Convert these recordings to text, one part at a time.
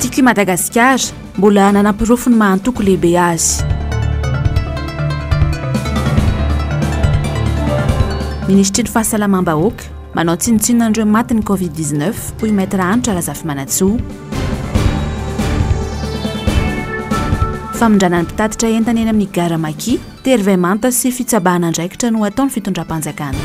Eto Madagasikara mbola nanampirofony mahantoko lehibe azy. Ministry ny fahasalamam-bahoaka manao tsinotsinona andreo maty ny Covid-19 hoy Maître Anitra Razafy Manatsoa. Famondrana ny mpitatitra entana eny amin'ny gara Maki, terivemanta sy fitsabahana andraikitra no ataony fitondram-panjakana.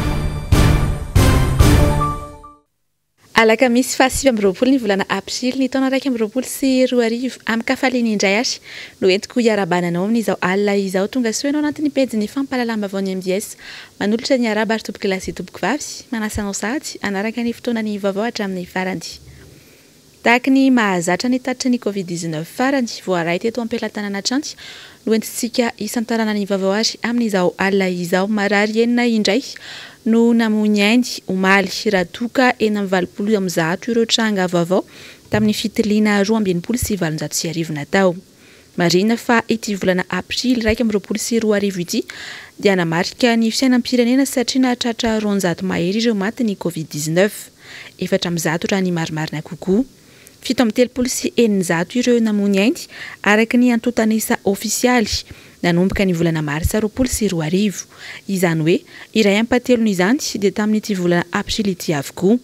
Alakamisy 7 ny volana aprily ny taona 2024 amin'ny kafaliny indray ary no entiko hiarabananao amin'izao alina izao tonga soenao anatin'ny pejy fampahalalam-baovao ny MDS manolotra ny araba ary tompoko lasy tompoko vavy manasanao sady anaraka ny fotoana ny vaovao hatramin'ny farany. Tahaka ny mahazatra ny tatitra ny Covid-19 farany voaray teto ampelantanana Tranty no entintsika isantarana ny vaovao ary amin'izao alina izao marary enina indray no namony aindy omaly ratoka eny amin'ny 20 ireo tranga vaovao tamin'ny fitiliana 20 sy 709 natao. Marina fa ity volana aprily 2024 ity dia namarika ny fiainam-pirenena satria nahatratra 200 mahery ireo maty ny Covid-19, 400 raha ny marimarina kokoa. 7 sy 900 ireo namony aindy araka ny antotanisa ofisialy nanomboka ny volana marsa 2024. Izany hoe iray ampatelony izany dia tamin'ity volana aprily ity avokoa.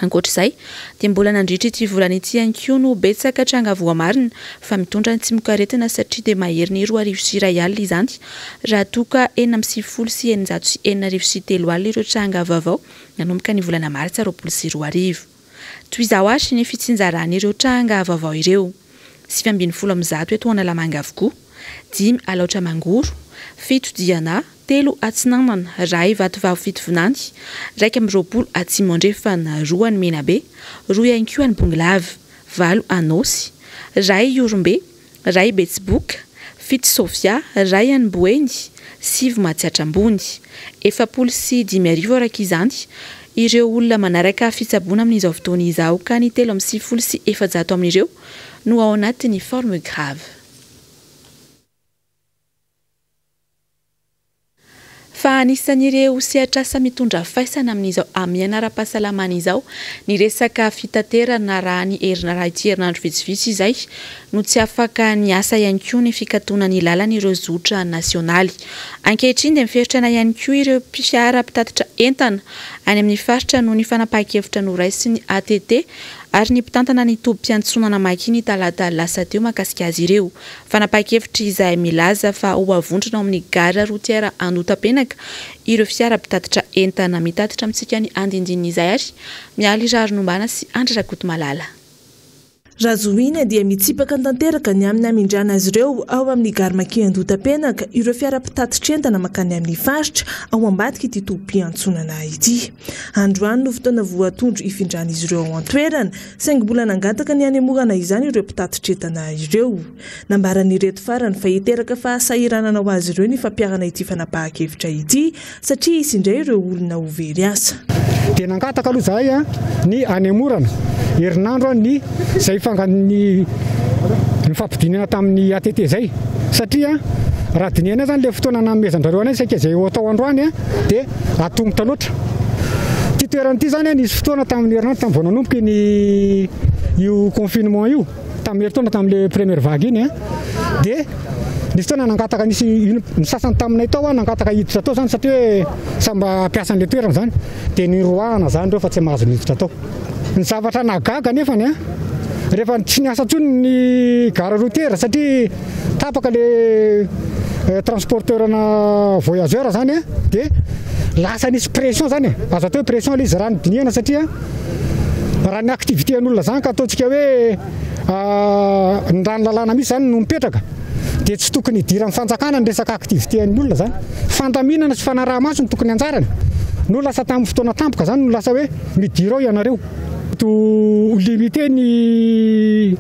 Ankoatr'izay dia mbola nandritra ity volana ity ihany koa no betsaka tranga voamarina fa mitondra ny tsy mokaretina satria dia mahery ny 2,1 alina izany raha toka 990 sy 903 alina ireo tranga vaovao nanomboka ny volana marsa 2024. Toy izao ary ny fitsinjaran'ireo tranga vaovao ireo 710 eto Analamanga avokoa, 10 Alaotra Mangoro, 7 Diana, 3 Atsinanana, 2 Vatovavo Fitovonany, 20 Atsimo Andrefana, 2 any Menabe, 2 ihany koa any Bonglava, 4 Anosy, 2 Orombe, 2 Betsiboka, 7 Sofia, 2 any Boeny, 7 Matsiatrambony, 40 sy 10 araka izany ireo olona manaraka fitsaboana amin'izao fotoana izao ka ny 30 sy 400 amin'ireo no ao anatin'ny forme grave. Fa anisan'ireo sehatrasa mitondra faisana amin'izao amin'ny anara-pahasalamana izao ny resaka fitaterana raha ny raha ity herinandro vitsivitsy izay no tsy afaka ny asa ihany koa ny fikatona ny lalana ireo zotra nasionaly. Ankehitriny dia miferitrana ihany koa ireo fiara mpitatitra entana any amin'ny faritra no ny fanapahan-kevitra noraisy ny ATT ary ny mpitantana ny tobim-piantsonana Makiny talata lasa teo mahakasika azy ireo. Fanapahan-kevitra izay milaza fa ho avondrona amin'ny gara routière Andotapenaka ireo fiara mpitatitra entana mitatitra amintsika ny andindinina izay ary mialy Rarinombana sy Andry Rakotomalala. Razoina dia mitsipaka tanteraka ny amin'ny amindrana azy ireo ao amin'ny gara Maki Andotapenaka ireo fiara mpitatitra entana makany amin'ny faritra ao ambadika ity tobim-piantsonana ity. Androany no fotoana voatondro ifindrana izy ireo ao an-toerana saingy mbola nangataka ny hanemorana izany ireo mpitatitra entana ireo. Nambarany reto farany fa hiteraka fahasahiranana ho azy ireo ny fampiarana ity fanapahan-kevitra ity satria isy indray ireo olona ho very asa. Dia nangataka aloha zahay ny hanemorana herinandro ny zay fangan'ny fampidinana tamin'ny ATT zay satria raha dinihana zany le fotoana namezandrareo anay saika zay atao androany dia atongotra loatra. Ty toerana ity zany nisy fotoana tamin'ny herinandro tamin'ny vao nanomboka ny io confinement io tamin'ny herintaona tamin'le première vague iny dia nisy fotoana nangataka nisy ny sasany taminay tao nangataka hiditra tao zany satria hoe samba ampiasan'le toerana zany dia niroahana zany reo fa tsy mahazo hiditra tao. Ny zavatra nagaga nefany rehefa tsy niasa tsony ny gara routière satria tapaka le transporteur na voyageur zany dia lasa nisy pression zany azo atao hoe pression izy raha ny dinihana satria raha ny activité an'olona zany ka ataontsika hoe ny rano lalàna misy zany no mipetraka dia tsy tokony hidiran'ny fanjakana ny resaka activité an'olona zany. Fandaminana sy fanaraha-maso ny tokony anjarany. No lasa tamin'ny fotoana tampoka zany no lasa hoe midira ao ianareo. To limité ny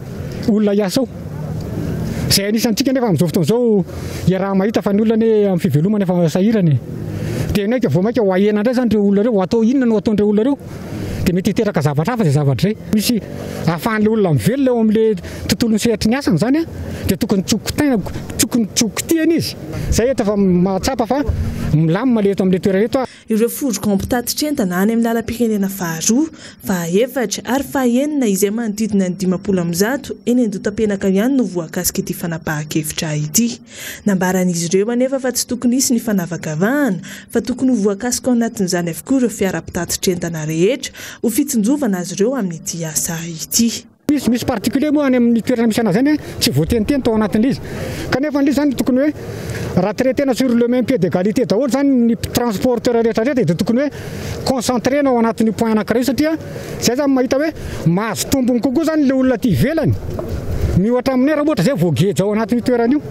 olona hiasa ao. Zay anisantsika nefa amin'izao fotoana izao iaraha mahita fa ny olona ne amin'ny fivelomana efa sahirany. Dia naika vao maika ho ahena indray zany ireo olona ireo atao inona no ataon'ireo olona ireo dia mety hiteraka zavatra hafa izay zavatra izay. Misy ahafahan'ilay olona mivelona eo amin'ilay tontolon'ny sehatry ny asany zany dia tokony tsokotihana izy. Zay eto fa mahatsapa fa milamina le eto amin'ilay toerana eto. ireo foroka ampitatitra entana any amin'ny lalam-pirenena faharoa, fahaefatra ary fahaenina izay manodidina ny 500 eny Andotam-penaka ihany no voakasika ity fanapahan-kevitra ity. Nambaran'izy ireo anefa fa tsy tokony hisy ny fanavakavahana fa tokony ho voakasika ao anatin'izany avokoa ireo fiara-pitatitra entana rehetra ho fitsinjovana azy ireo amin'ity asa ity. Misy particulier moa any amin'ny toerana misy anazy zany tsy voateniteny tao anatin'izy. Kanefa n'izy zany tokony hoe raha traitena sur le même pied d'égalité daholo zany ny transporteur rehetra dia tokony hoe concentrena ao anatin'ny point anankiray satria zay zany mahita hoe mahazo tombony kokoa zany le olona aty ivelany miohatra amin'ny raha ohatra zay voageja ao anatin'ny toerana io.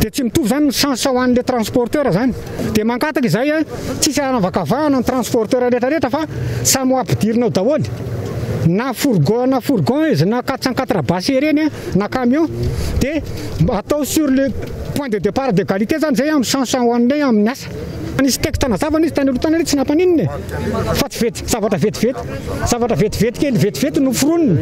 Dia tsy mitovy zany ny chance ho an'le transporteur zany. Dia mankataka izay tsisy anavakavahana ny transporteur rehetra fa samy ho ampidirina ao daholo. Na fourgon izy na 404 basy ireny na camion dia atao sur le point de départ d'égalité zany zay amin'ny chance ho an'ilay amin'ny asa. Nisy tekitana zavana izy tany aloha tsy nampanininy fa tsy vety zavatra vetivety kely vetivety no foroniny.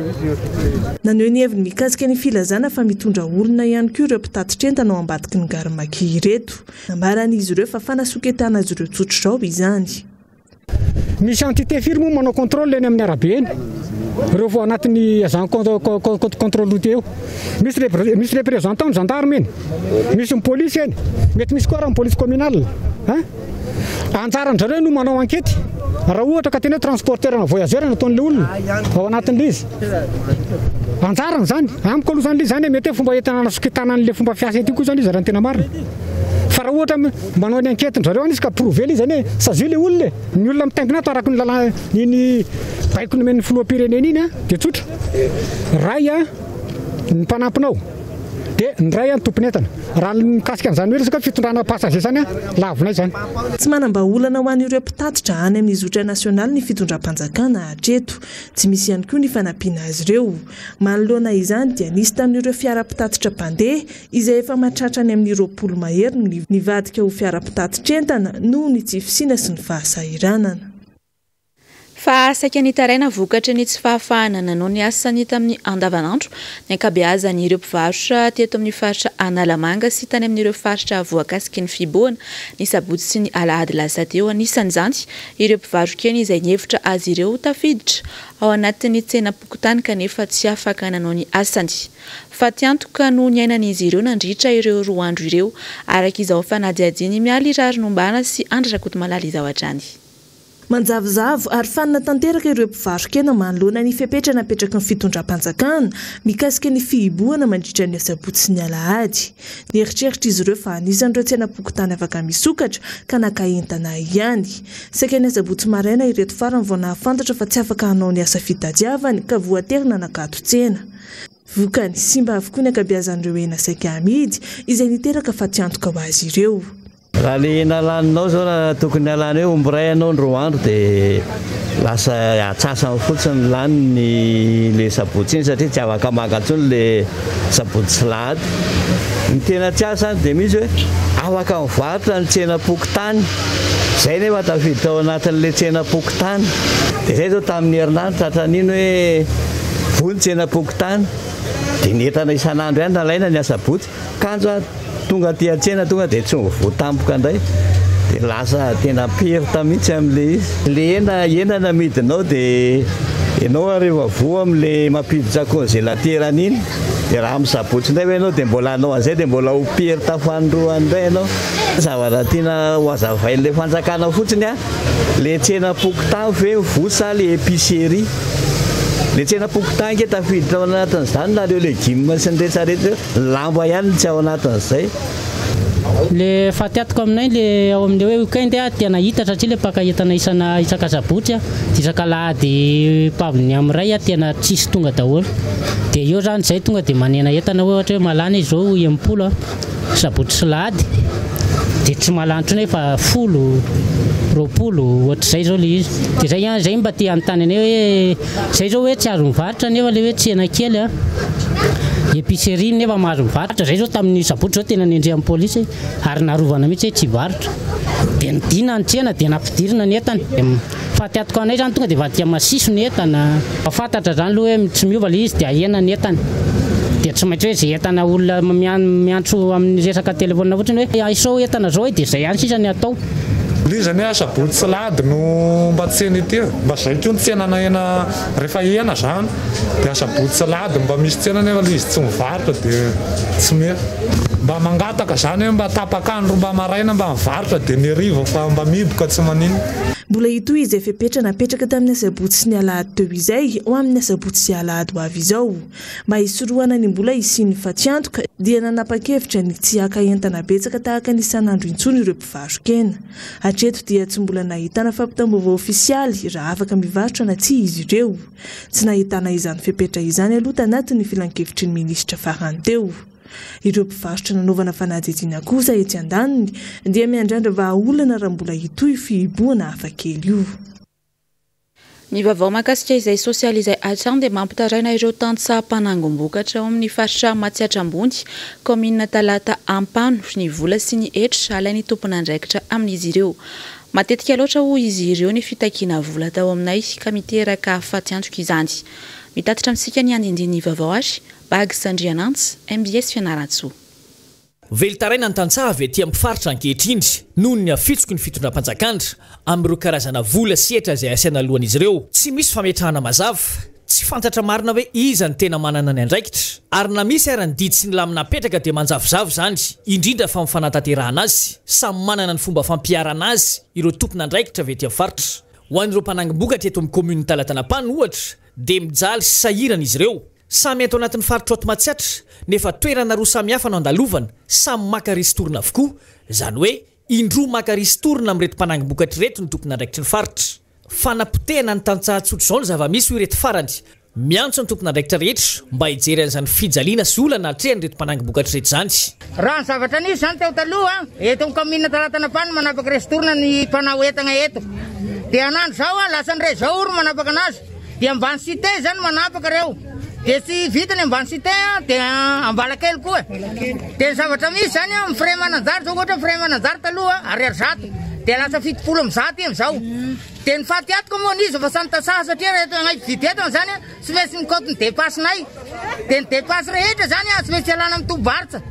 Naneho ny heviny mikasika ny filazana fa mitondra olona ihany koa ireo mpitatitra entana ao ambadiky ny garimaki ireto. Nambaran'izy ireo fa fanasoketana azy ireo tsotra izao izany. Misy entité firme manao contrôle eny amin'ny arabe eny. Ireo vao anatin'ny agent contrôle routier eo. Misy représentant ny gendarme eny. Misy ny police eny. Mety misy koa raha ny police communale. Anjaran'zareo no manao enquête. Raha ohatra ka tena transporteur na voyageur nataon'le olona ao anatin'le izy. Anjarany zany. Amiko aloha zany zany mety fomba entana nasoketana an'le fomba fiasa ety koa zany izy raha tena marina. Fa raha ohatra manao ny enquête-njareo anisy ka prouver izy zany sazy le olona ny olona mitaingina ato araka ny lalana iny baiko nomen'ny filoham-pirenena iny dia tsotra. Ray ny mpanampinao dia ny ray ny tompon'entana. Raha mikasika an'izany hoe resaka fitondrana passager zany lavinay zany. Tsy manam-baolana ho an'ireo mpitatitra any amin'ny zotra nasionaly ny fitondram-panjakana hatreto. Tsy misy ihany koa ny fanampiana azy ireo. Manoloana izany dia nisy tamin'ireo fiara-pitatitra mpandeha izay efa mahatratra any amin'ny 20 mahery no nivadika ho fiara-pitatitra entana noho ny tsy fisiana sy ny fahasahiranana. Fa saika ny taraina vokatra ny tsy fahafahana nanao ny asa hita amin'ny andavanandro ny ankabeazan'ireo mpivarotra teto amin'ny faritra Analamanga sy tany amin'ireo faritra voakasiky ny fiboana ny sabotsy sy ny alahady lasa teo anisan'izany ireo mpivarokely izay nyhevitra azy ireo tafiditra ao anatin'ny tsena pokotany kanefa tsy afaka nanao ny asany. Fa tiantoka no ny ainan'izy ireo nandritra ireo 2 andro ireo araka izao fanadiadiany mialy rarinombana sy andrarakoto malala izao hatrany. Manjavozavo ary fanina tanteraka ireo mpivarokena manoloana ny fepetra napetraka ny fitondram-panjakana mikasika ny fihiboana mandritra ny asabotsy sy ny alahady. Nieritreritra izy ireo fa anisan'ireo tsena pokotany afaka misokatra ka naka entana ihany. Saika ny asabotsy maraina ireto farany vao nahafantatra fa tsy afaka hanao ny asa fitadiavany ka voaterina nakato tsena. Vokany simba avokoa ny ankabeazan'ireo hena saika amidy izay niteraka fa tiantoka ho azy ireo. Raha le nalaninao zao raha tokony alana eo ombiray anao ny 2 andro dia lasa atsasany fotsiny lany le sabotsy iny satria tsy afaka maka intsony le sabotsy sy lahady. Ny tena tsy asany dia misy hoe afaka mivarotra ny tsena pokotany zay nefa tafiditra ao anatin'le tsena pokotany dia zay zao tamin'ny herinandro tratran'iny hoe vony tsena pokotany dia ny entana isan'andro ihany nalaina ny asabotsy kanjo tonga aty an-tsena tonga dia tsy voatampoka indray dia lasa tena perta mihitsy amin'le izy. Le hena namidinao dia ianao rehefa voa amin'le mampiditra congélateur iny dia raha amin'ny sabotsy indray hoe ianao dia mbola anao an'izay dia mbola ho perta fanindroany indray ianao. Zavatra tiana ho azavain'le fanjakana fotsiny le tsena pokotany ve vosa le épicerie. Le tsena pokotany ke tafiditra ao anatin'izany na reo légumes sy ny rehetrarehetra lamba ihany tsy ao anatin'izay. Le fatiatiko aminay le ao amin'le hoe weekend dia nahita satria le paka entana isaka sabotsy isaka lahady paviny amin'ray tena tsisy tonga daholo. Dia eo zany zay tonga dia manena entana ohatra hoe malana izao 30 sabotsy sy lahady dia tsy malantro ny fa 10 20 ohatr'izay zao le izy. Dia zay mba tia anontany anay hoe zay zao hoe tsy azo mivarotra nefa le hoe tsena kely épicerie nefa mahazo mivarotra. Zay zao tamin'ny sabotsy zao tena nendrehan'ny polisy ary narovana mihitsy hoe tsy varotra. Dia nidina ny tsena dia nampidirina ny entana. Fatiatiko anay zany tonga dia vatia masiso ny entana. Fantatra zany aloha hoe tsy miova le izy dia ahena ny entana. Dia tsy maintsy hoe izay entana olona miantso amin'ny resaka telefaonina fotsiny hoe isao entana zao dia izay ihany sisa ny atao. Lizany sabotsy salady no mba tsena ity mba zay koa ny tsenana hena rehefa hena zany dia sabotsy salady mba misy tsena nefa izy tsy mivarotra dia tsy mea mba mangataka zany hoe mba tapakandro mba maraina mba mivarotra dia ny hariva fa mba miboka tsy manino. Mbola ito izy efa petra napetraka tamin'ny sabotsy sy ny alahady teo izay ho amin'ny sabotsy sy alahady ho avy izao mba hisorohana ny mbola isiny fa tsy antoka dia nanapa-kevitra ny tsy haka entana betsaka tahaka ny isan'andro intsony ireo mpivarokena. Hatreto dia tsy mbola nahitana fampitam-baovao ofisialy raha afaka mivarotra na tsy izy ireo. Tsy nahitana izany fepetra izany aloha tanatin'ny filan-kevitry ny minisitra farany teo. Ireo mpivarotra nanaovana fanajejiana kosa etsy andaniny dia miandrandra vahaolana raha mbola hitoy fihiboana hafakely io. Ny vaovao mahakasika izay sosialy izay hatrany dia mampitaraina ireo tantsaham-panangom-bokatra ao amin'ny faritra Matsiatrambony, komina Talata Ampano, ny vola sy ny hetra alain'ny tompon'andraikitra amin'izy ireo. Matetika loatra ho izy ireo ny fitakiana vola tao aminay ka miteraka afa-tsy antoka izany. Mitatitra amintsika ny andindiny vaovao azy, Bagy Sandrianantsy, MBS Fianaratsoa. Velitaraina ny tantsaha avy aty amin'ny faritra ankehitriny noho ny afitsoko ny fitondram-panjakana amin'ireo karazana vola sy hetra izay asiana alohan'izy ireo. Tsy misy fametrahana mazava, tsy fantatra marina hoe iza ny tena manana ny andraikitra ary na misy ary ny didy sy ny lamina petraka dia manjavozavo zany, indrindra fa mifanantanterahana azy. Samy manana ny fomba fampiarana azy ireo tompon'andraikitra avy aty amin'ny faritra. Ho an'ireo mpanangom-bokatra eto amin'ny komuna Talatanampano ohatra dia mijaly sy sahirana izy ireo. Samy eto anatin'ny faritra oto Matsiatra nefa toerana roa samihafa no andalovana, samy maka ristorina avokoa, zany hoe indroa maka ristorina amin'reto mpanangom-bokatra reto ny tompon'andraikitry ny faritra. Fanapotehana ny tantsaha-tsotra izao ny zava-misy ho ireto farany. Miantso ny tompon'andraikitra rehetra mba hijery an'izany fijaliana sy olana hatrehany reto mpanangom-bokatra rehetra zany. Raha ny zavatra nisy zany teo taloha eto amin'ny komina Talatanampano manapaka ristorina ny mpanao entana eto. Dia anandro zao lasa ndray zao oro manapaka anazy. Dia ambany cité zany manapaka reo. Dia tsy vitany ambany cité dia Ambalakely koa. Dia ny zavatra misy zany amin'ny frais mananjary zao ohatra frais mananjary taloha ariary zato. Dia lasa 70 am'zato am'izao. Dia ny fatiatiko moa nizy fa samy tasaha satria rehetra anay vidy etana zany tsy maintsy mikoty ny dépassenay. Dia ny dépasse rehetra zany tsy maintsy alana amin'ny tobartsa.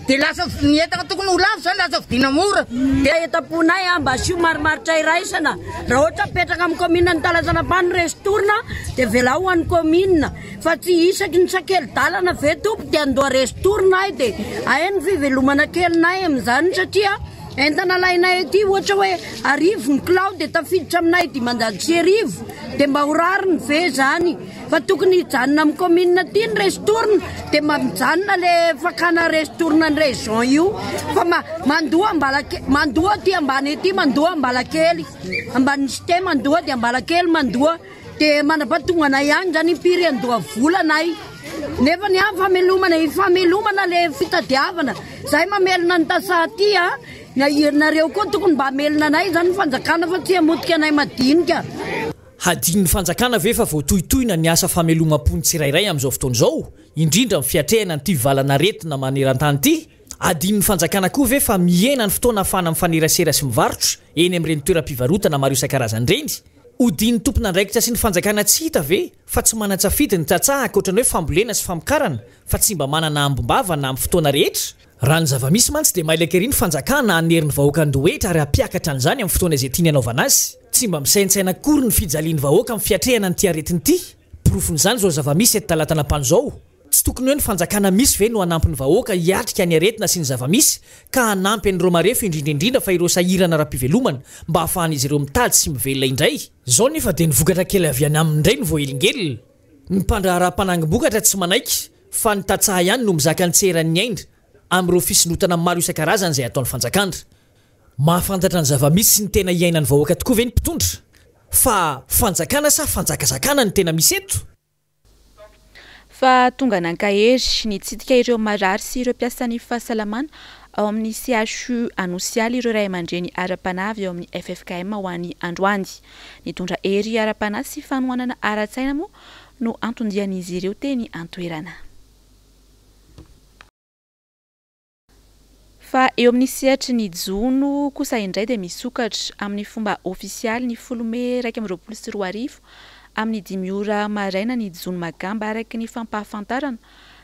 Dia lasa ny entana tokony ho lafo zany lasa vidina mora. Dia etaponay mba sy marimaritra iraisana. Raha ohatra petraka amin'ny komina ny Talatanampano restorina dia vela ho an'ny komina. Fa tsy isaky ny sakely-dalana ve tompo dia andoha restorina dia ahy ny fivelomana kelinay amin'izany satria entana lainay ety ohatra hoe arivo ny kilao dia tafiditra aminay 500 dia mba ho rariny ve zany. Fa tokony hijanona amin'ny komina ty ny restorina dia mijanona le fakana restorina ny région io fa mandoa ty ambany ety mandoa Ambalakely ambany cité mandoa dia Ambalakely mandoa dia manapatongana ihany zany impiry andoha volanay. Nefa ny famelomana le fitadiavana zay mamelona ny tasaha ty nareo koa tokony mba amelona anay zany fanjakana fa tsy hamotika anay madinika. Hadin'ny fanjakana ve fa voatohitohina ny asa famelomam-pony tsirairay amin'izao fotoana izao, indrindra ny fiatrehana ny valana aretina maneran-tany ity. Hadin'ny fanjakana koa ve fa mihena ny fotoana ahafahana mifanerasera sy mivarotra eny amin'ireny toeram-pivarotana maro isan-karazany ireny. Hodin'ny tompon'andraikitra sy ny fanjakana tsy hita ve fa tsy manan-tsafidy ny tantsaha ankoatra ny hoe fambolena sy famokarana fa tsy mba manana ambombava na amin'ny fotoana rehetra. Raha ny zava-misy mantsy dia mailaka ery ny fanjakana haneriny vahoaka andohetra ary hampiakatra an'izany amin'ny fotoana izay tiany hanaovana azy. Tsy mba misaintsaina akory ny fijaliany vahoaka amin'ny fiatrehana ny aretiny ity. Profon'izany zao zava-misy eto Talatanampano zao. Tsy tokony hoe ny fanjakana misy ve no hanampy ny vahoaka hiatrika ny aretina sy ny zava-misy ka hanampy an'ireo marefo indrindra fa ireo sahirana ara-pivelomana mba hahafahan'izy ireo mitady sy mivelona indray. Zao nefa dia ny vokatra kely avy any amindray ny voahelingelina. Ny mpandraharaha-panangom-bokatra tsy manaiky fa ny tantsaha ihany no mizaka ny tseran'ny aina amin'ireo fisinotana maro isan-karazany izay ataon'ny fanjakana. Mahafantatra ny zava-misy sy ny tena iainan'ny vahoaka tokoa ve ny mpitondra? Fa fanjakana sa fanjakazakana ny tena misy eto? Fa tonga nankahery nitsidika ireo marary sy ireo mpiasan'ny fahasalamana ao amin'ny CHU anosialy ireo ray aman-dreny ara-panavy ao amin'ny FFKM ho an'ny androany. Nitondra hery ara-panahy sy fanohanana ara-tsaina moa no antondian'izy ireo teny antoerana. Fa eo amin'ny sehatry ny jono kosa indray dia misokatra amin'ny fomba ofisialy ny 12:24 amin'ny 5 ora maraina ny jono magamba araky ny fampahafantarana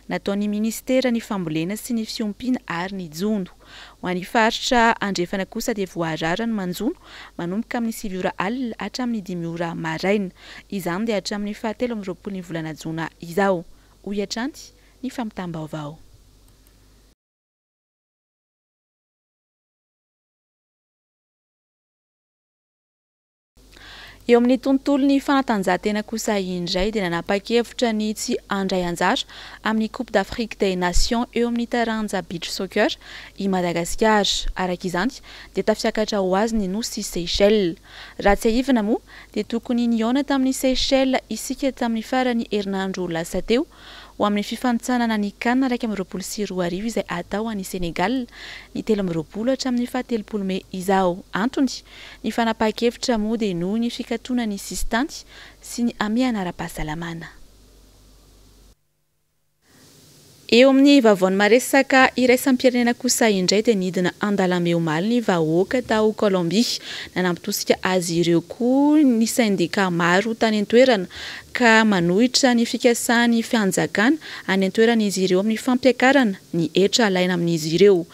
nataon'ny ministera ny fambolena sy ny fiompiana ary ny jono ho an'ny faritra andrefana kosa dia voararany manjono manomboka amin'ny 7 ora alina hatramin'ny 5 ora maraina izany dia hatramin'ny 17 ny volana jona izao hoy atranty ny fampitam-baovao. Eo amin'ny tontolon'ny fanatanjahantena kosa indray dia nanapa-kevitra ny tsy andray anjara amin'ny Coupe d'Afrique des Nations eo amin'ny taranja beach soccer i Madagasikara. Araka izany dia tafiakatra ho azy ny nosy Seychelles. Raha tsy haivana moa dia tokony niona tamin'ny Seychelles isika tamin'ny farany herinandro lasa teo ho amin'ny fifanitsanana ny CAN 2024 izay atao any Senegal ny 13 hatramin'ny 17 Mey izao. Antony ny fanapa-kevitra moa dia noho ny fikatona ny sistanty sy ny amiana ara-pahasalamana. Eo amin'ny vavaon'ny maresaka iraisam-pirenena kosa indray dia nidina andalambe omaly ny vahoaka tao Colombie nanampitosika azy ireo koa ny syndika maro tany an-toerana ka manohitra ny fikasan'ny fianjakana any an-toerana izy ireo amin'ny fampiakarana ny hetra alaina amin'izy ireo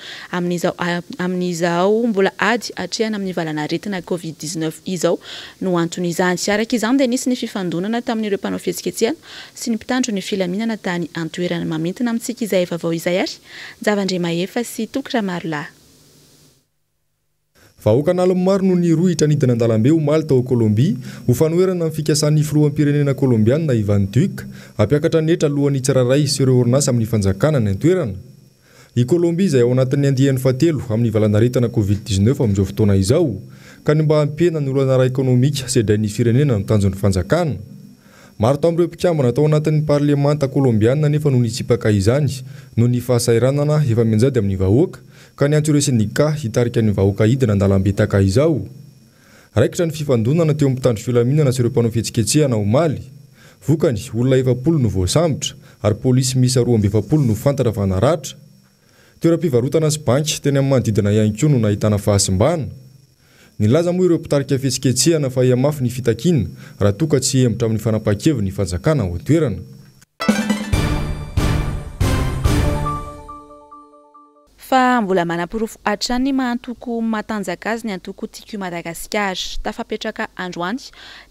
amin'izao mbola ady hatrehana amin'ny valanaretina Covid-19 izao no antony izany. Araka izany dia nisy ny fifandonana tamin'ireo mpanao fihetsiketsehana sy ny mpitandro ny filaminana tany an-toerana mamintina amintsika izay vavao izay ary Javandre Mahefa sy Tokra Marla. Vahoaka nalomaro no ny roa hitranidina andalambe omaly tao Colombie ho fanoherana amin'ny fikasan'ny filoham-pirenena kolombiana Ivan Duque ampiakatra ny hetra alohan'ny tsiraray sy ireo orinasa amin'ny fanjakana ny an-toerana. I Colombie izay ao anatin'ny andiany fahatelo amin'ny valanaretana Covid-19 amin'izao fotoana izao ka ny mba hampiena ny olana ara-ekonomika sy idrain'ny firenena ny tanjon'ny fanjakana. Maro tao amin'ireo mpikambana tao anatin'ny parlemanta kolombiana nefa noho nitsipaka izany noho ny fahasairanana efa mianjady amin'ny vahoaka ka ny antso ireo sindika hitarika ny vahoaka hidina andalambe taka izao. Raikitra ny fifandonana teo amin'ny mpitandro filaminana sy ireo mpanao fihetsiketsehana omaly. Vokany olona 70 no voasambotra ary polisy miisa 27 no fantatra fa naratra. Toeram-pivarotana sy banky teny amin'ny manodidina ihany koa no nahitana fahasimbana. Nilaza moa ireo mpitarika fihetsiketsehana fa iamafy ny fitakiana raha toka tsy hemitra amin'ny fanapa-keviny ny fanjakana ao an-toerana. Fa mbola manam-porofo hatrany mahantoko matanjaka azy ny antoko tiako Madagasikara. Tafapetraka androany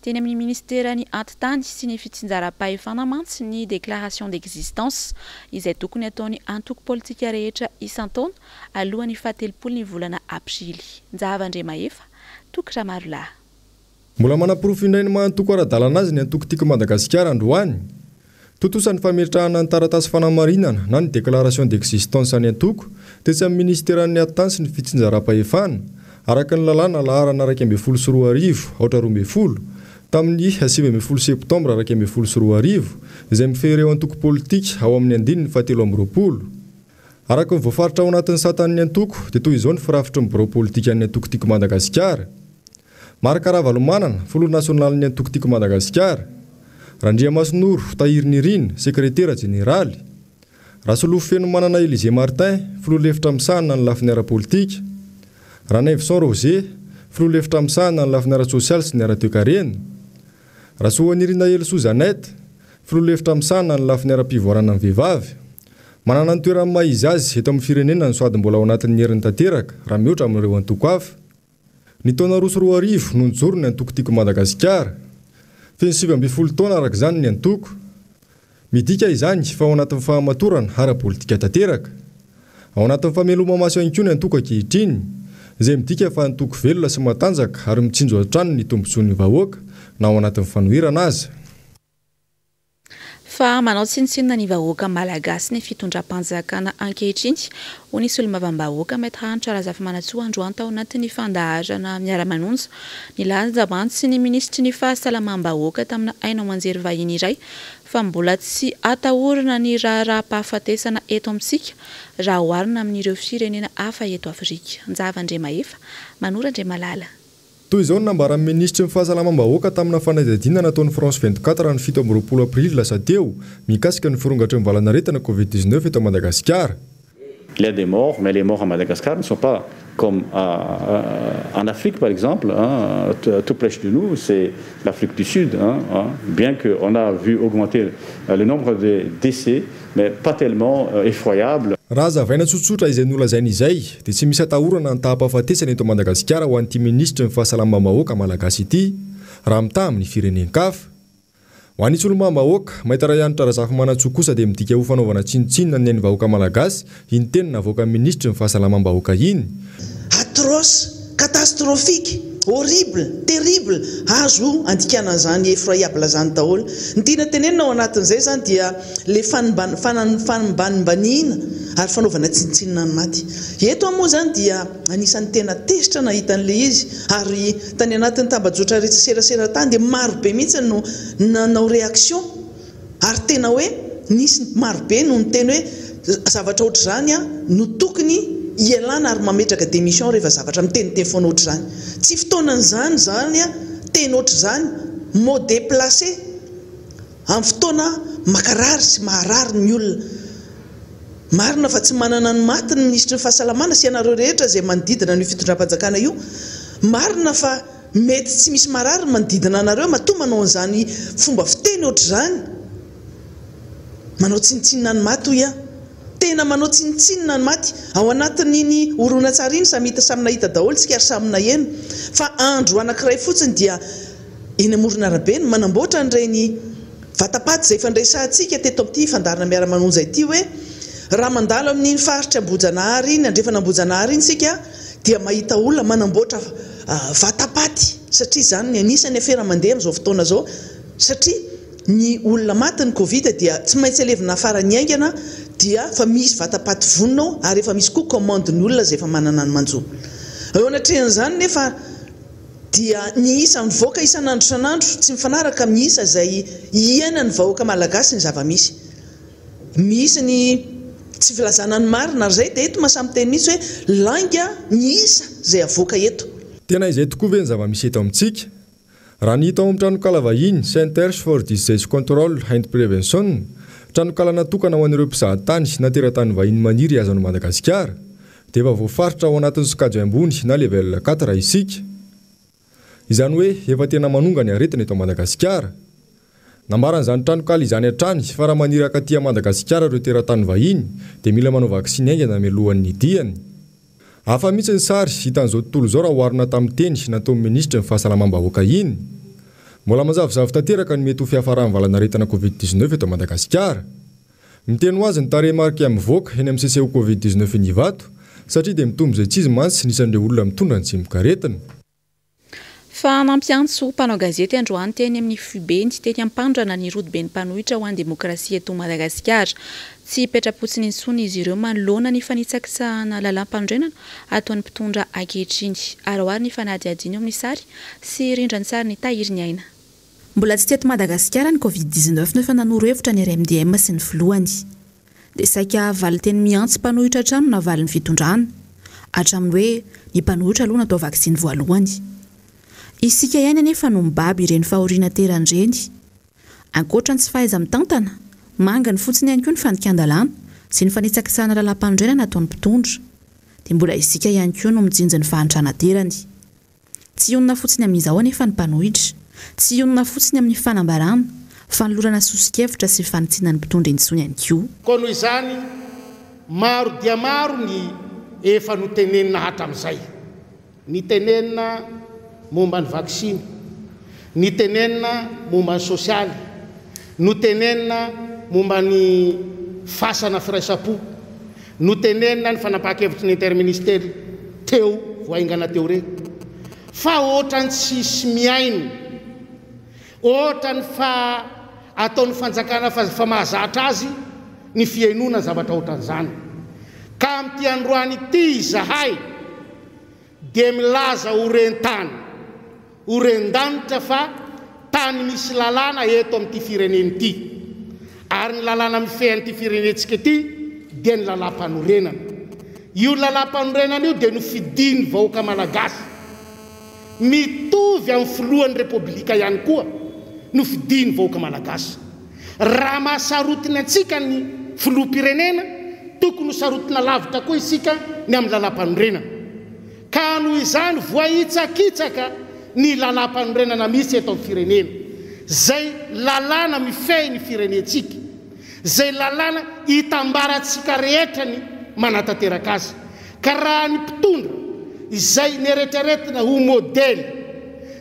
teny amin'ny ministera ny antitany sy ny fitsinjaram-pahefana mantsy ny déclaration d'existence izay tokony ataony antoko politika rehetra isan-taona alohan'ny 17 ny volana aprily. Javandre Mahefa, Tokra Marla. Mbola manam-porofo indray ny mahantoko ara-dalana azy ny antoko tiako Madagasikara androany. Totosan'ny fametrahana ny taratasy fanamarinana na ny déclaration d'existence any antoko tetsy amin'ny ministeran'ny antitany sy ny fitsinjaram-pahefana araka ny lalàna laharana 2024 aotra 12 tamin'ny 9 septambra 2024 izay mifehy ireo antoko politika ao amin'ny andininy 17 araka ny voafaritra ao anatin'ny satan'ny antoko dia toy izao ny firafitra ny birao politika an'ny antoko tiako Madagasikara. Marc Ravalomanana, folo nasionalin'ny antoko tiako Madagasikara. Randriamasinoro Tahirnirina, sekretera jeneraly. Rasolofo Fenomanana Élisée Martin, filoha-lefitra misahana ny lafiny ara-politika. Ranevson Roger, filoha-lefitra misahana ny lafiny ara-sosialy sy ny ara-toekarena. Rasoanirina Elso Zanette, filoha-lefitra misahana ny lafiny ara-pivoarana ny vehivavy. Manana ny toerana maizy azy eto amin'ny firenena ny sady mbola ao anatin'ny herin'ny tanteraka raha mihoatra amin'ireo antoko hafa. Ny taona roa sy roa arivo no nijoro ny antoko tiako Madagasikara. Feno 7 taona araka izany ny antoko. Midika izany fa ao anatin'ny fahamatorana ara-politika tanteraka. Ao anatin'ny fameloma maso ihany koa ny antoko ankehitriny, izay midika fa antoko velona sy matanjaka ary mitsinjo hatrany ny tombontsoan'ny vahoaka na ao anatin'ny fanoherana azy. Fa manao tsinontsinona ny vahoaka malagasy ny fitondram-panjakana ankehitriny ho nisy olomavambahoaka mety hanitra raha zafimanatsoa androany tao anatin'ny fandaharana miara-manonja ny lanjamantsy ny ministry ny fahasalamam-bahoaka tamina aina manjery vahiny iray fa mbola tsy atahorana ny raha-pahafatesana eto amintsika raha oharina amin'ireo firenena hafa eto Afrika. Javandre Mahefa, Manorandre Malala. Toy izao ny nambaran'ny ministry ny fahasalamam-bahoaka tamina fanadihadiana nataon'ny France 24 ny 17 aprily lasa teo mikasika ny firongatry ny valanaretana Covid-19 eto à Madagascar. Il y a des morts, mais les morts à Madagascar ne sont pas comme en Afrique par exemple, tout près de nous, c'est l'Afrique du Sud, bien qu'on a vu augmenter le nombre de décès, mais pas tellement effroyable. Raha zavaina tsotsotra izay nolazaina izay dia tsy misy atahorana ny tahampahafatesana eto Madagasikara ho an'ity ministra ny fahasalamam-bahoaka malagasy ity raha mitaha amin'ny firenenkafa. Ho an'itsy olo-mamahoaka mahita raha ianitra razafa manatsoa kosa dia midika ho fanaovana tsinotsinona ny vahoaka malagasy iny teny navoaka ministra ny fahasalamam-bahoaka iny. Atroce, catastrophique, horrible, terrible, azo andikana zany effroyable zany daholo. Ny tiana tenenina ao anatin'izay zany dia le fanombanimbanina ary fanaovana tsintsinina ny maty. Eto moa zany dia anisan'ny tena tesitra nahita an'le izy ary tany anatin'ny tambajotra serasera tany dia maro be mihitsy no nanao réaction ary tena hoe nisy maro be no ny teny hoe zavatra ohatr' zany no tokony ialana ary mametraka démission rehefa zavatra miteniteny foana ohatr' zany. Tsy fotoanan'izany zany teny ohatr' zany mot déplacé amin'ny fotoana makarary sy maharary ny olona. Marina fa tsy manana ny maty ny ministra ny fahasalamana sy ianareo rehetra izay manodidina ny fitondram-panjakana io. Marina fa mety tsy misy marary manodidina anareo matoa manao an'izany fomba fiteny ohatr' zany. Manao tsinitsinina ny maty hoy tena manao tsinitsinina ny maty ao anatin'iny horonan-tsary iny samy nahita daholo tsika ary samy naheno fa andro anankiray fotsiny dia eny amoron'arabe ny manamboatra an'ireny vatapaty izay fandraisantsika teto amin'ity fandarina miara-manonja ity hoe raha mandalo amin'iny faritra Ambojanahary iny andrefana Ambojanahary iny sika dia mahita olona manamboatra vatapaty satria zany ny anisany afera mandeha amin'izao fotoana zao satria ny olona maty ny Covid dia tsy maintsy alevina afara ny aingana dia fa misy vatapaty vononao ary efa misy koa commande ny olona izay efa manana ny manjo. Eo anatrehan'izany nefa dia ny isa mivoaka isan'andro isan'andro tsy mifanaraka amin'ny isa izay iaina ny vahoaka malagasy ny zava-misy. Misy ny tsy filazana ny marina ary zay dia eto mahasamy teny mihitsy hoe langa ny isa izay avoaka eto. Tena izay tokoa ve ny zava-misy eto amintsika? Raha ny hita ao amin'ny tranokala vahiny Centers for Disease Control and Prevention, tranokala natokana ho an'ireo mpizahatany sy nateran-tany vahiny maniry azan'ny Madagasikara, dia efa voafaritra ao anatin'ny sokajy ambony na level 4 isika. Izany hoe efa tena manonga ny aretina eto Madagasikara. Nambaran'izany tranokala izany hatrany fa raha maniry akaty Madagasikara ireo teran-tany vahiny dia mila manao vaksiny aingana mialohan'ny diany. Hafa mihitsy ny sary hitan'izao tontolo izao raha oharina tamin'ny teny sy nataon'ny ministra ny fahasalamam-bahoaka iny. Mbola mazavozavo tanteraka ny mety ho fiafarany valanaretina Covid-19 eto Madagasikara. Miteny ho azy ny tarehimarika mivoaka eny amin'ny CCO Covid-19 ny Ivato satria dia mitombo izay tsy izy mantsy nisan'ireo olona mitondra ny tsimbokaretina. Fa nampiantso mpanao gazety androany teny amin'ny FUB tsy teny ampandrana ny rodoben'ny mpanohitra ho an'ny demokrasia eto Madagasikara. Tsy petrapotsiny intsony izy ireo manoloana ny fanitsakisahana lalam-pandrenana ataon'ny mpitondra ankehitriny. Aroary ny fanadihadiana amin'ny sary sy rindran'ny sary ny tahiry ny aina. Mbola tsy teto Madagasikara ny Covid-19 nefa nanoro-hevitra ny RMDM sy ny filohany. Dia saika valy teny miantso mpanohitra hatrano na valy ny fitondrana. Hatramin'ny hoe ny mpanohitra aloha natao vaksiny voalohany. Isika ihany anefa no mibaby ireny fahoriana teran-dreny. Ankoatra ny tsy fahaiza mitantana, manga ny fotsiny ihany koa ny fanikan-dalàna sy ny fanitsakisahana lalam-pandrenana ataon'ny mpitondra. Dia mbola isika ihany koa no mijinja ny fahantrana terany. Tsy onona fotsiny amin'izao anefa ny mpanohitra, tsy onona fotsiny amin'ny fanambarana, fanolorana sosikevitra sy fanitsina ny mpitondra intsony ihany koa. Koa noho izany, maro dia maro ny efa notenenina hatramin'izay. Ny tenenina momba ny vaksiny, ny tenenina momba ny sosialy, no tenenina momba ny fasana firaisam-po, no tenenina ny fanapahan-kevitry ny interministery teo voaingana teo reny. Fa ohatrany tsisy miaino, ohatrany fa ataon'ny fanjakana fa mahazatra azy ny fiainona zavatra ohatran'izany. Ka amin'ity androany ity izahay dia milaza horen-tany, horen-danitra fa tany misy lalàna eto amin'ity fireneny ity. Ary ny lalàna mifehan'ity firenentsika ity dia ny lalam-panorenana. Io lalam-panorenana io dia no fidiny vahoaka malagasy. Mitovy amin'ny filohan'ny repoblika ihany koa no fidiny vahoaka malagasy. Raha mahasarotiny antsika ny filoham-pirenena, tokony ho sarotina lavitra koa isika ny amin'ny lalam-panorenana. noho izany voaitsakitsaka ny lalam-panorenana misy eto amin'ny firenena zay lalàna mifehy ny firenentsika zay lalàna hitambarantsika rehetra ny manatanteraka azy ka raha ny mpitondra izay nieretreretina ho modely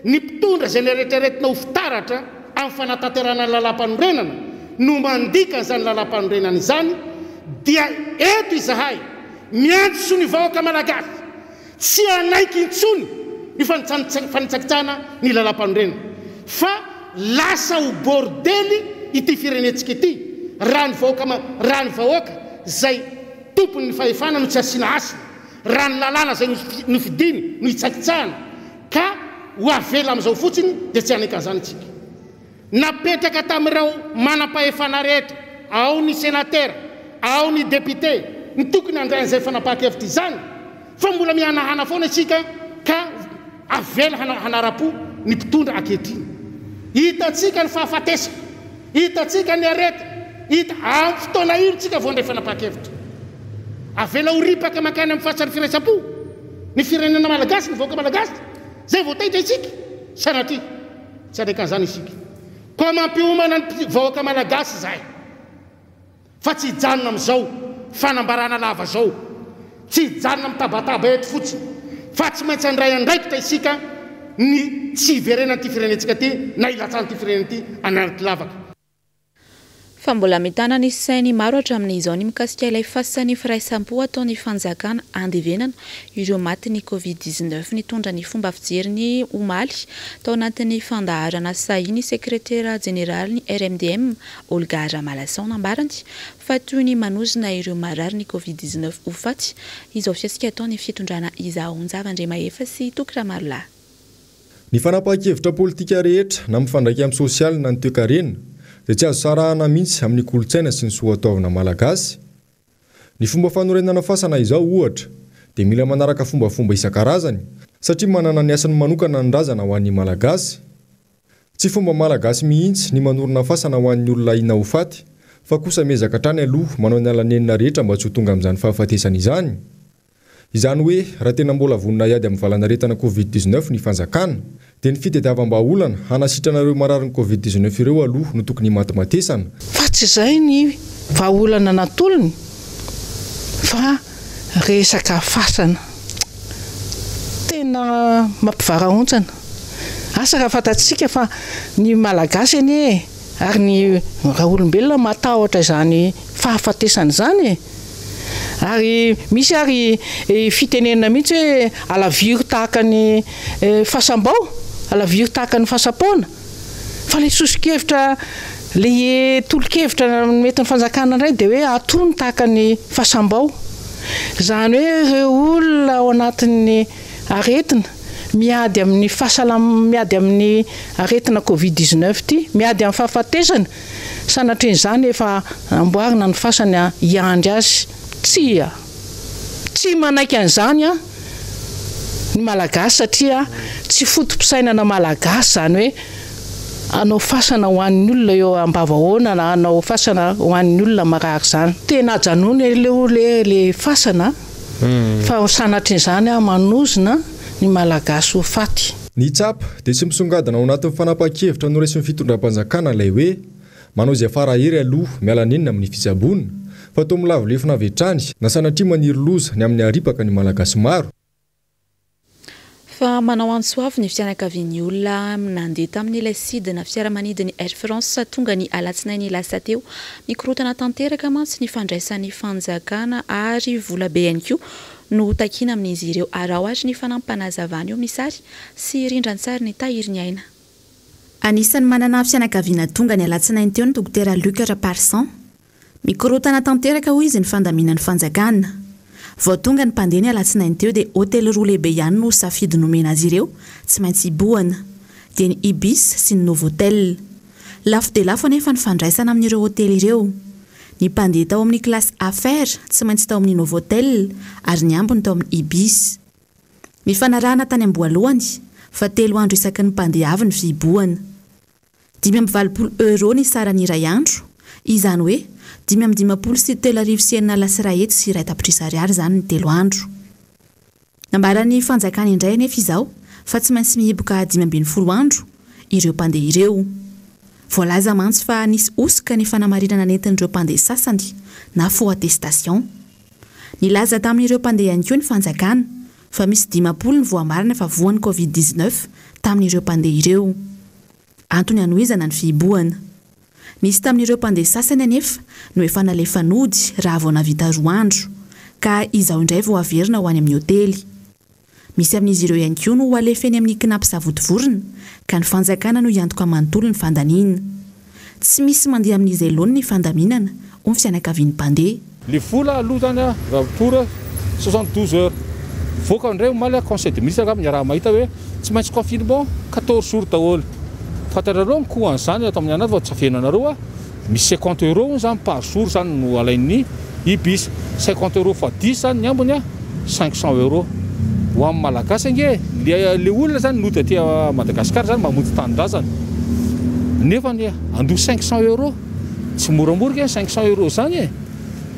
ny mpitondra zay nieretreretina ho fitaratra amin'ny fanatanterana lalam-panorenana no mandika zany lalam-panorenana izany dia eto izahay miantso ny vahoaka malagasy tsy anaiky intsony ny fanitsakitsana ny lalam-panorenana fa lasa ho bordely ity firenentsika ity raha ny vahoaka zay tompony ny fahefana no tsy asiana asina raha ny lalàna zay no fidiny no hitsakitsahana ka ho avela amin'izao fotsiny dia tsy anaiky an'izany tsika napetraka tamin'ireo manam-pahefana rehetra ao ny sénatera ao ny député ny tokony andrain'izay fanapaha-kevitra izany fa mbola mihanahana foana isika ka avela hanara-po ny mpitondra ankehitriny hitatsika ny fahafatesana hitatsika ny areta hita amin'ny fotoana ino tsika vao ndray fanapaha-kevitra avela ho ripaka makany amin'ny fasany firaisapo ny firenena malagasy ny vahoaka malagasy zay vao taitra isika sanatria tsy andraika an'izany isika koa mampiomana ny vahoaka malagasy zay fa tsy hijanona amin'izao fanambarana lava zao tsy hijanona mitabataba eto fotsiny fa tsy maintsy andray andraikitra isika ny tsy hiverena ty firenentsika ty na ilatsany ty firenena ty anaty lavaka fa mbola mitana ny sainy maro hatramin'izao ny mikasika ilay fasan'ny firaisampo ataon'ny fanjakana andevenana ireo maty ny covid-19 nitondra ny fomba fijeriny omaly tao anatin'ny fandaharana sahiny sekretera jeneraly ny RMDM Olga Ramalason nambarany fa toy ny manozona ireo marary ny covid-19 ho faty izao fiasika ataon'ny fitondrana Izaonjavandremahefa sy Tokiramarola. Ny fanapahan-kevitra politika rehetra na mifandraiky amin'ny sosialy na ny toe-karena dia tsy azo sarahana mihitsy amin'ny kolontsaina sy ny soatoavina malagasy. Ny fomba fanorenana fasana izao ohatra dia mila manaraka fombafomba isan-karazany satria manana ny asany manokana ny razana ho an'ny malagasy. Tsy fomba malagasy mihitsy ny manorina fasana ho an'ny olona ina ho faty fa kosa miezaka hatrany aloha manao ny alanenina rehetra mba tsy ho tonga amin'izany fahafatesana izany. Izany hoe raha tena mbola vonona iady amin'ny valanaretana covid-19 ny fanjakana dia ny fitadiavam-baolana hanasitrana marary ny covid-19 ireo aloha no tokony matimatesana. Fa tsy izay ny vahaolana natolony fa resaka fasana tena mampivarahontsana. Asa raha fantatsika fa ny malagasy anie ary ny raha olombelona matahotra izany fahafatesana izany ary misy ary fitenenana mihitsy hoe alaviro tahaka ny fasambao alaviro tahaka ny fasapona fa le sosikevitra le tolokevitra mety ny fanjakana indray dia hoe atony tahaka ny fasambao izany hoe ireo olona ao anatin'ny aretina miady amin'ny miady amin'ny aretina covid-19 ty miady amin'ny fahafatesana sanatrin'izany efa amboarina ny fasana hiandry azy tsy manaiky an'izany ny malagasy satria tsy fotom-pisainana malagasy zany hoe anao fasana ho an'ny olona eo ambavahoana na anao fasana ho an'ny olona marary zany tena janony le fasana fa sanatrin'izany manozona ny malagasy ho faty. Ny tsapa dia tsy misongadina ao anatin'ny fanapahan-kevitra no resin'ny fitondram-panjakana ilay hoe manao izay afara hery aloha miala nenina amin'ny fitsabona fa toa milavo lefina avetrany na sanatria maniry loza ny amin'ny aripaka ny malagasy maro. Fa manao ansoavy ny fianakavian'ny olona nandeha tamin'ilay sidina fiaramanidiny Air France tonga ny alatsinainy lasa teo mikorotana tanteraka mantsy ny fandraisan'ny fanjakana ary vola BNQ no takina amin'izy ireo arao ary ny fanampanazavany eo amin'ny sary sy rindran-tsary ny tahiry ny aina. Anisan'ny manana fianakaviana tonga ny alatsinainy teo ny dokotera Luc Raparsan. Mikorotana tanteraka ho izy ny fandaminan'ny fanjakana. Vao tonga ny mpandeha ny alatsinainy teo dia hôtely roa lehibe ihany no safidy nomena azy ireo tsy maintsy hibohana dia ny Ibis sy ny Novotel. Lafo dia lafo anefa ny fandraisana amin'ireo hôtely ireo. Ny mpandeha tao amin'ny klasy affaires tsy maintsy tao amin'ny Novotel ary ny ambiny tao amin'ny Ibis. Ny fanarahana tany amboalohany fa 3 andro isaky ny mpandeha avy ny fibohana. 520 € ny sarany iray andro. Izany hoe 520 sy 3,9 lasy rahety sy iray tapitrisa ariary zany ny 3 andro. nambarany fanjakana indray nefa izao fa tsy maintsy mihiboka 5 andro ireo mpandeha ireo. Voalaza mantsy fa nisy osika ny fanamarinana nentin'ireo mpandeha sasany na faux attestation. Nilaza tamin'ireo mpandeha ihany koa ny fanjakana fa misy 10 ny voamarina fa voan'ny Covid-19 tamin'ireo mpandeha ireo. Antony anohizana ny fihibohana. Nisy tamin'ireo mpandeha sasany anefa no efa nalefa nody raha vao navita 2 andro ka izao indray vao averina ho any amin'ny hotely. Misy amin'izy ireo ihany koa no alefeny amin'ny kinapo savotivorona ka ny fanjakana no iantoka manontolo ny fandaniana. Tsy misy mandeha amin'izay loany ny fandaminana ho ny fianakavian'ny mpandeha. Le vola aloha zany raha tora 72 heures. Voaka indray omaly conseil de ministre angamba raha mahita hoe tsy maintsy confinement 14 jours daholo. Fantatrareo ny coût an'izany ato amin'ny anaty vao tsafenanareo misy 50 € zany par jour zany no alain'ny ibis. 50 € fois 10 zany ny ambony 500 €. Ho amin'ny malagasy ange le olona zany nody aty Madagasikara zany mamonjy tanindrazana. Nefa ny andoha 500 €. Tsy moramora ke 500 € zany e.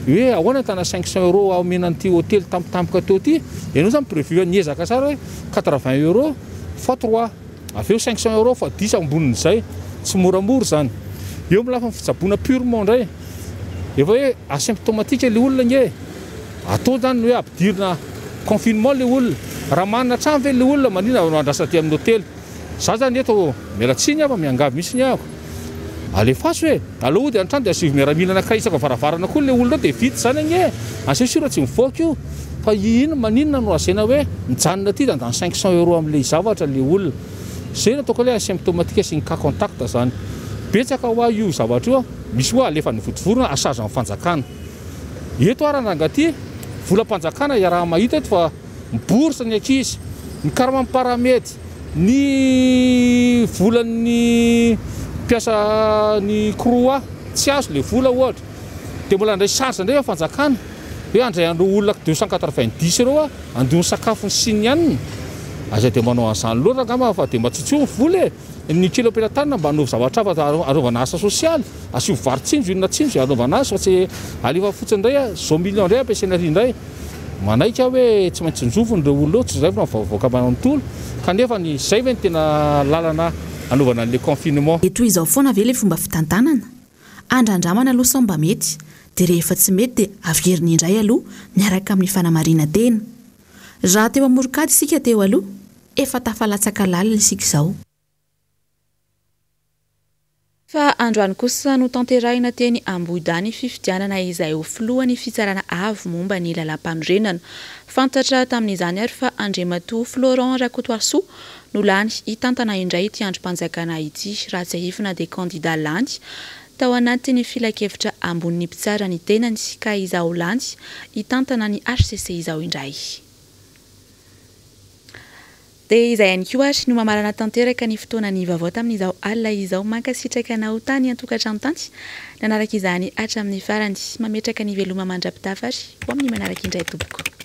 Hoe ahoana tana 500 € amenan'ity hôtely tampotampoka teo ty. Ianao zany prévu niezaka tsara hoe 80 € fois 3. Aveo 500 € fois 10 ambonin'izay. Tsy moramora zany. Eo amin'ny lafa fitsaboana purement indray. Efa hoe asymptomatique le olona nge. Atao zany hoe ampidirina confinement le olona. Raha manana trano ve le olona manina andrasa ty amin'ny hôtely. Za zany eto mialatsiny afa miangavy misy ny ako. Alefaso hoe allo dia antrano dia asivy miaramila anankiray isaka varavarana koa le olona dia vita zany ange. Asesura tsy mivoaka io. Fa ino maninona no asena hoe mijanona ty da 500 € amin'le zavatra le olona. Zay ataoko le asymptomatique sy ny cas contact zany. Betsaka ho io zavatra io misy hoe alefa ny votivorona asaza amin'ny fanjakana. Eto arana ty volam-panjakana raha mahita eto fa miborsa ny ankizy, ny karamany paramety, ny volan'ny mpiasa ny croix tsy azo le vola ohatra. Dia mbola andray charge indray fanjakana hoe andray andro olona 290 € andony sakafo ny siny ihany. Aza dia manao an'izany loatra angamba fa dia matsotso ny vola ny kilompetratanina mba hanova zavatra hafa arovana asa sosialy. Asio varitsinjo inona tsinjo arovana azy fa tsy alefa fotsiny indray zao million indray ampiasaina ry indray. Manaika hoe tsy maintsy njovony ireo olona oatra zay fa voaka manontolo kanefa ny zay ve ny tena lalana anovana an'le confinement. Eto izao foana ve le fomba fitantanana? Andrandramana aloha sao mba mety dia rehefa tsy mety dia averina indray aloha miaraka amin'ny fanamarina tena. Raha teo amorokady isika teo aloha efa tafalatsaka lalina isika izao. Fa androany kosa no tanterahina teny Ambohidany fifidianana izay ho filohan'ny fitsarana avo momba ny lalam-panorenana. Fantatra tamin'izany ary fa Andriamatoa Florent Rakotoarsoa no lany hitantana indray ity androm-panjakana ity raha tsy ahifina dia kandida lany tao anatin'ny filakevitra ambon'ny mpitsara ny tenany ka izao lany hitantana ny HCC izao indray. Dia izay ihany koa ary no mamarana tanteraka ny fotoana ny vaovao tamin'izao alina izao mankasitraka anao tany an-tokantrano tany nanaraka izany hatramin'ny farany mametraka ny veloma mandra-pitafary ho amin'ny manaraka indray tompoko.